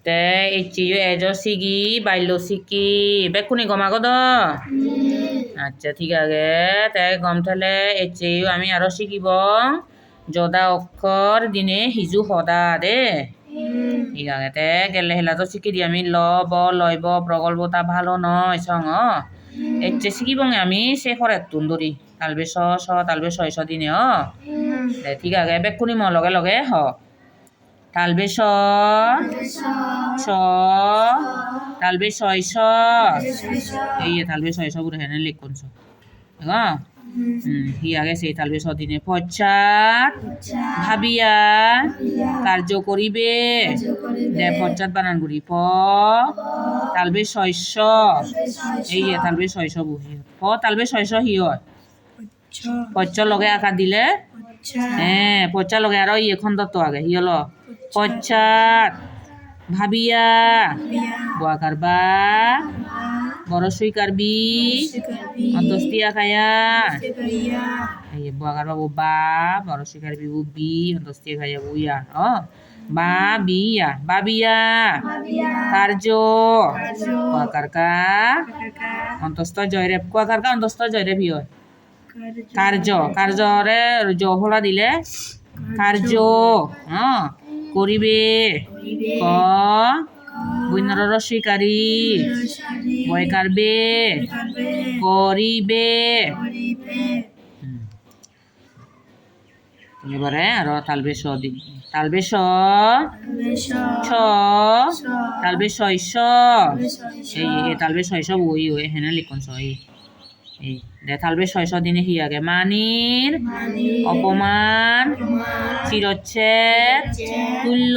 তে ইচিও এজো সিগি বাইলো সিকি বেকুনি গমাগো দ আচ্ছা ঠিক আছে তে গম থালে ইচিও আমি আরো শিকিব যদা অক্ষর দিনে হিজু সদা দে ঠিক আছে তে গেলে হেলা তো শিখি দি আমি ল ব লইব প্রগল্ভতা ভালো নয় সং এচ্ছে শিখিব আমি সে ফরেক তুন্দরি তালবে স স তালবে ছয় দিনে দে ঠিক আছে বেকুনি ম লগে লগে হ তালবে স ছ তালবে ছয় এই তালবে ছয় বুড়ে হেনে লিখুন হিয়াগে সেই তালবে দিনে পশ্চাৎ ভাবিয়া কার্য করিবে দে পশ্চাৎ বানান করি প তালবে শস্য এই তালবে শস্য বুঝি প তালবে শস্য হিয় পশ্চ লগে আকার দিলে হ্যাঁ পশ্চা লগে আরো খন্ডত আগে হিয়ল পশ্চাৎ ভাবিয়া বয়াকার বা বড় সুইকার বি অন্তস্তিয়া খায়া এই বয়াকার বাবু বা বড় সুইকার বিবু বি অন্তস্তিয়া খায়া বুইয়া বা বিয়া বাবিয়া কার্য বয়াকার কা অন্তস্থ জয়রেব কুয়াকার কা অন্তস্থ জয়রেব হিয় কার্য কার্যরে জহলা দিলে কার্য করিবে ক বৈন্যর রস্বীকারী বয়কারবে করিবে এবারে আরো তালবে স দিন তালবে স ছ তালবে শস্য এই তালবে শস্য বই হয়ে হেনে লিখন এই দে তালবে শস্য দিনে হিয়াগে মানির অপমান চিরচ্ছেদ তুল্য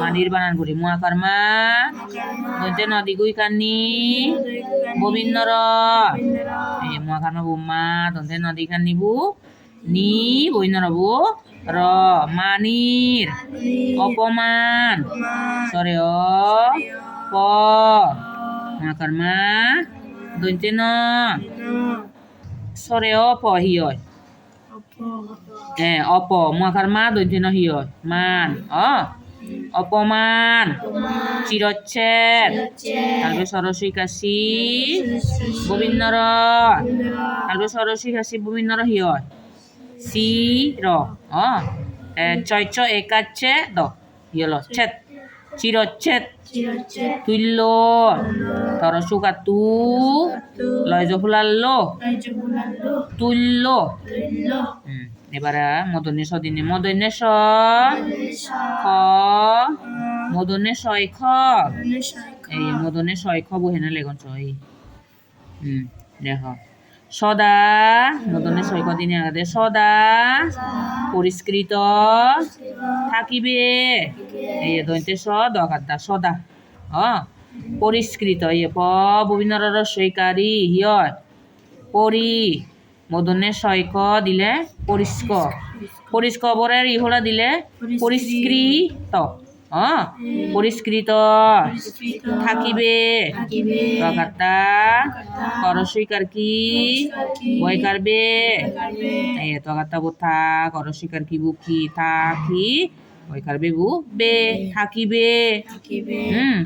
মানির বানান করি মুয়াকার মা দন্তে নদী গুই কানি ববিন্নর এই মুয়াকার মা বুমা দন্তে নদী কানি বু নি বইন্নর বু র মানির অপমান সরে প মুয়াকার মা দন্তে ন সরে প হিয় অপ মুয়াকার মা দন্তে ন হিয় মান অপমান চিরচ্ছেদ তালবে সরস্বী কাশি ববিন্নর তালবে সরস্বী কাশি ববিন্নর হিয় সি র চৈচ একাচ্ছে দ হিয়ল ছেদ চিরচ্ছেদ তুল্য তরসুকা তু লয় জফুলাল্ল তুল্য এবারে মদনে সদিনে মদনে স খ মদনে ছয় খ এই মদনে ছয় খ বহেনে লেগন এই দেখো সদা মদনে ছয় খ দিনে আগে সদা পরিষ্কৃত থাকিবে এই দন্তে স দকারদা সদা পরিষ্কৃত প ববিন্নর রস্বীকারী হিয় পরি মদনে ছয় ক দিলে পরিষ্কার পরিষ্কার বরের ইহলা দিলে পরিষ্কৃত পরিষ্কৃত থাকিবে দকারদা করস্বীকার কি বয়কারবে এই দকারদা বু থা করস্বীকার কি বু কি থাকি বয়কারবে বু বে থাকিবে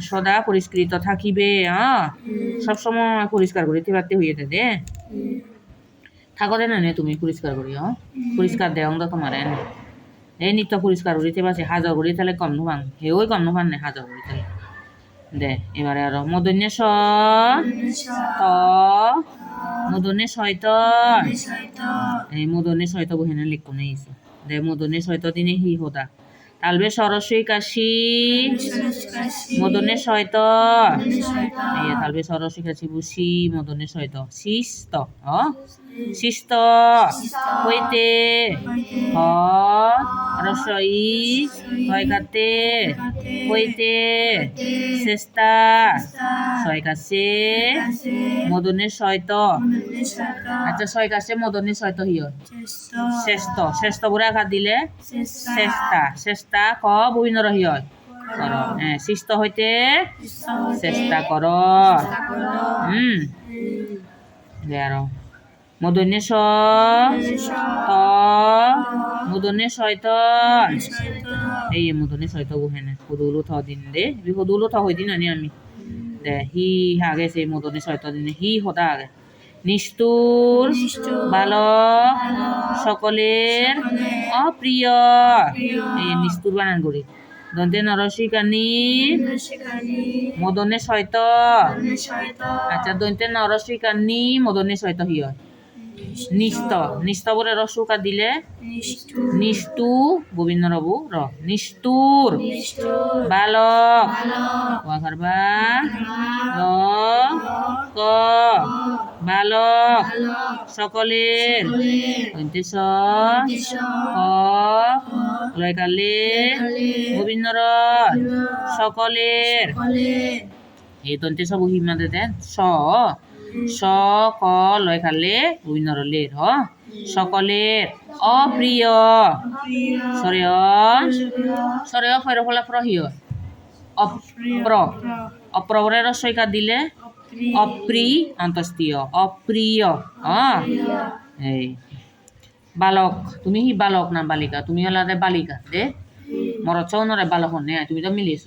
সদা পরিষ্কৃত থাকিবে সবসময় পরিষ্কার করিতে পারতে হইতে দে থাকো দে না তুমি পরিষ্কার করি পরিষ্কার দেও তো তোমার এই নিত্য পরিষ্কার করিতে পারছি হাজার করি তাহলে কম নুভাং হেওই কম নুভান নে হাজার করি তাহলে দে এবারে আরো মদনে স ত মদনে শয়ত এই মদনে শয়ত বহেনে লিখো নেই দে মদনে শয়ত দিনে হি হোদা তালবে সরস্বী কাশি মদনে শয়ত এই তালবে সরস্বী কাশি বুসি মদনে শয়ত শিস্ত শিস্ত হইতে হ রসই হয় কাতে হইতে চেষ্টা ছয় কাছে মদনে শয়ত আচ্ছা ছয় কাছে মদনে শয়ত হিয় শ্রেষ্ঠ শ্রেষ্ঠ বলে আঘাত দিলে চেষ্টা চেষ্টা ক ববিন্নর হিয় কর শিষ্ট হইতে চেষ্টা কর আর মদনে স ত মদনে শয়ত এই মদনে শয়ত বহেনে হুদুলু থ দিন দে হুদুলু থ হই দিন আমি দে হি আগে সেই মদনে ছয়ত দিনে হি হতা আগে নিষ্ঠুর বালক সকলের অপ্রিয় এই নিষ্ঠুর বানান করি দন্তে নরসিকানি মদনে ছয়ত আচ্ছা দন্তে নরসিকানি মদনে ছয়ত হিয় নিস্ত নিস্ত বলে রসুকা দিলে নিষ্ঠু গোবিন্দ রবু র নিষ্ঠুর বালক ওয়াঘারবা ল ক বালক সকলের দন্তেশ ক লয়কালে গোবিন্দ র সকলের এই দন্তেশ বহিমাদে দেন স ক লয় খালে গোবিন্দ লের হ সকলের অপ্রিয় সরে ফের ফলা প্রহিয় অপ্র বলে রসইকা দিলে অন্তস্তীয় অপ্রিয় এই বালক তুমি হি বালক না বালিকা তুমি হলা বালিকা দে মর চৌনরে বালক নে তুমি তো মিলিছ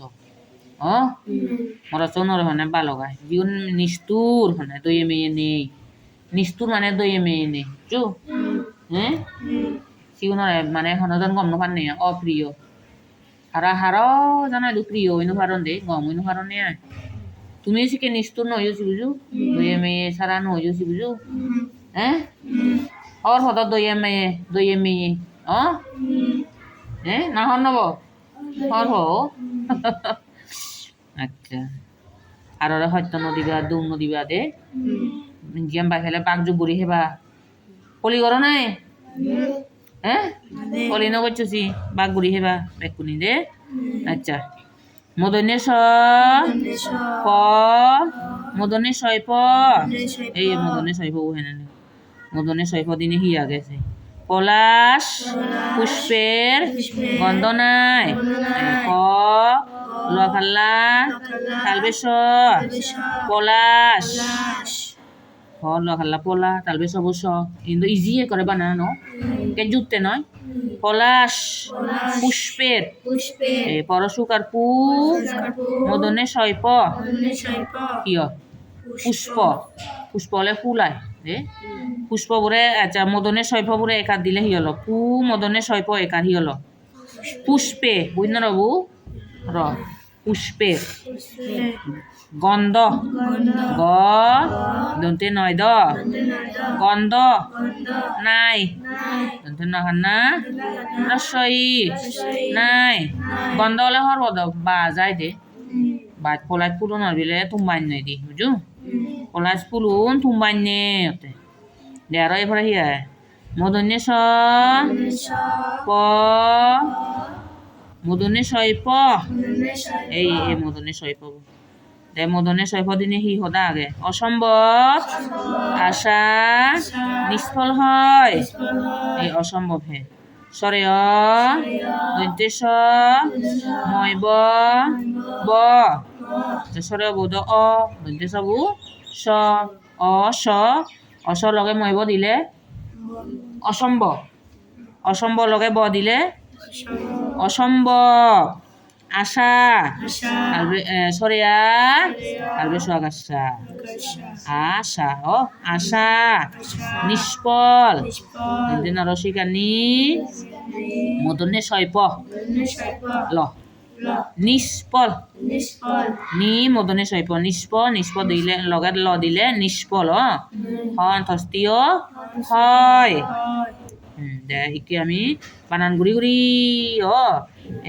মর চৌনরে হনে বালক আয় জীবন নিষ্ঠুর হনে দইয়ে মেয়ে নেই নিষ্ঠুর মানে দইয়ে মেয়ে নেই চু হ্যাঁ সিগুনরে মানে হনজন গম নপান নেই অপ্রিয় হার জানাই দু প্রিয় ইনু ভারণ দে গম ইনু ভারণ নে তুমি শিখে নিষ্ঠুর নই বুঝু দইয়ে মেয়ে সারা নই বুঝু হ্যাঁ और होता दो ये में ना हो नब और हो अच्छा আর হত্যা নদী বা দুম নদী বা দে জিয়াম বাই ফেলে পাক জুগুরি হেবা পলি করো নাই পলি ন করছি বাঘ গুড়ি হেবা বেকুনি দে আচ্ছা মদনে প মদনে ছয় প এই মদনে ছয় প হেনে মদনে ছয়ফ দিনে হিয়া গেছে পলাশ পুষ্পের গন্ধ নাই ক লখাল্লা তালবেশ পলাশ হ লখাল্লা পলা তালবেশ অবশ্য কিন্তু ইজিয়ে করে বানানো কে জুততে নয় পলাশ পুষ্পের পরশুকার পু মদনে ছয়প কিয় পুষ্প পুষ্প হলে ফুলায় দে পুষ্প বোরে আচ্ছা মদনে ছয়ফ বোরে একার দিলে হি হলো পু মদনে ছয়ফ একার হি হলো পুষ্পে বুঝল না রবু র পুষ্পে গন্ধ গ দন্তে নয় দ গন্ধ নাই দন্তে নহান্না রসই নাই গন্ধ হলে হর বদ বা যায় দে বা পলাই ফুলন বিলে তুম্বাই নয় দি বুঝু পলাই ফুলুন তুম্বাই নে দে আর এরপরে হিয়া মদনে প মদনে ছয় প এই মদনে ছয় প দে মদনে ছয় প দিনে হি সদা আগে অসম্ভব আশা নিষ্ফল হয় এই অসম্ভব হে সরে দন্তেশ মই ব সরে বোধ দন্তেশ বু স লগে মইব দিলে অসম্ভব লগে ব দিলে অসম্ভব আশা সরিয়া আলবে সোয়াগাসা আশা আশা নিষ্ফল রসিকানি মদনে ছয়প ল নিষ্ফল নি মদনে ছয়প নিষ্প দিলে লগে ল দিলে নিষ্ফল অন্তস্তীয় হয় দে ইকে আমি বানান গুড়ি গুড়ি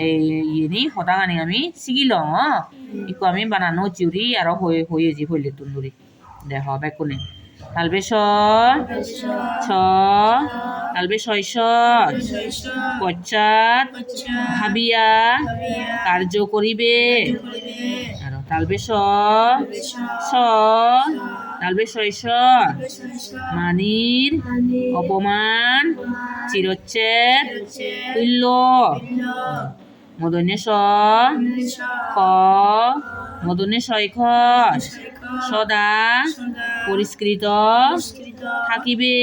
এই ইয়ে হতাগানি আমি শিখি লওঁ ইকো আমি বানানো চিউরি আর হয়ে যে হইলে তুন্দুরি দে হবে কোনে তালবে ছ তালবে ছয়শ পশ্চাৎ ভাবিয়া কার্য করিবে আর তালবে ছ তালবে ছয়শ মানির অপমান চিরচ্ছেদ তুল্য মদনে ক মদনে ছয়শ সদা পরিষ্কৃত থাকিবে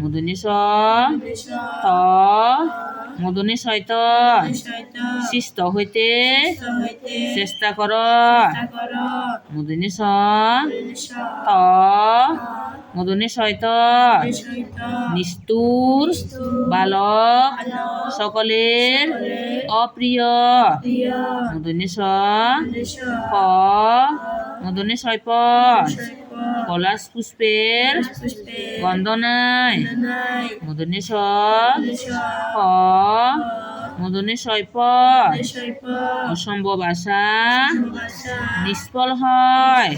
মদনে ত মদনে সহিত শিষ্ট হইতে চেষ্টা কর মদনে স ত মদনে সহিত নিষ্ঠুর বালক সকলের অপ্রিয় মদনে স প মদনে সৈপ পলাশ পুষ্পের গন্ধ নাই মদনে স প মদনে সৈপ অসম্ভব আশা নিষ্ফল হয়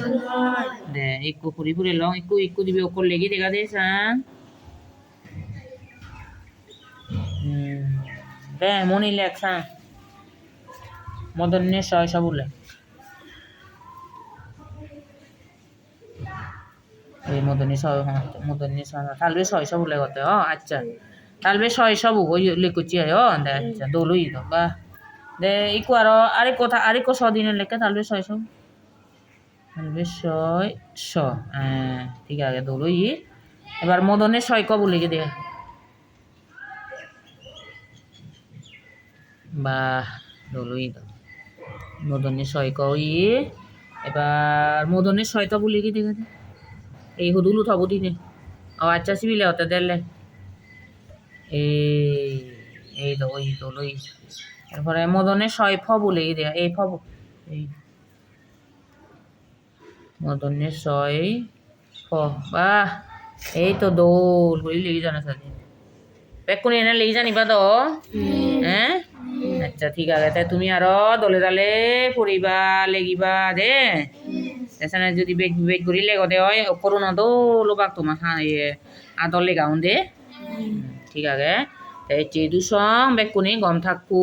দে একটু ফুরি ফুরি লং একটু দিবি অকল লেগে দেখা দে চাং দে মনি লেখ চাং মদনে সয় সব লেখ এই মদনী ছয় তালবে ছয় সব উল্লেখ করতে আচ্ছা তালবে ছয় সব ওই লেখুচি দে আচ্ছা দলুই তো বা দে ইকু আরেক কথা আরেক দিনের লেখা তালবে ছয় সব তালবে ছয় স ঠিক আছে দলুই এবার মদনের ছয় কব লিখে দে বা দলুই তো মদনের ছয় কই এবার মদনের ছয় তবু লিখে দেখে দে এই হুদুলু থাবো দিনে আচ্ছা সিবিলে হতে দিলে এই তো ওই তো লই এরপরে মদনের ছয় ফ বলে দেয়া এই ফ এই মদনের ছয় ফ বাহ এই তো দোল বলি লেগে জানা সাথে পেকুনি এনে লেগে জানিবা তো হ্যাঁ আচ্ছা ঠিক আছে তাই তুমি আরো দলে দালে পড়িবা লেগিবা দে এখানে যদি বেগ বেগ করি লেগো দে হয় করোনা তো লোবাক তোমার আদর লেগাউন দে ঠিক আছে তাই চেদু সং বেগ কোনি গম থাকবো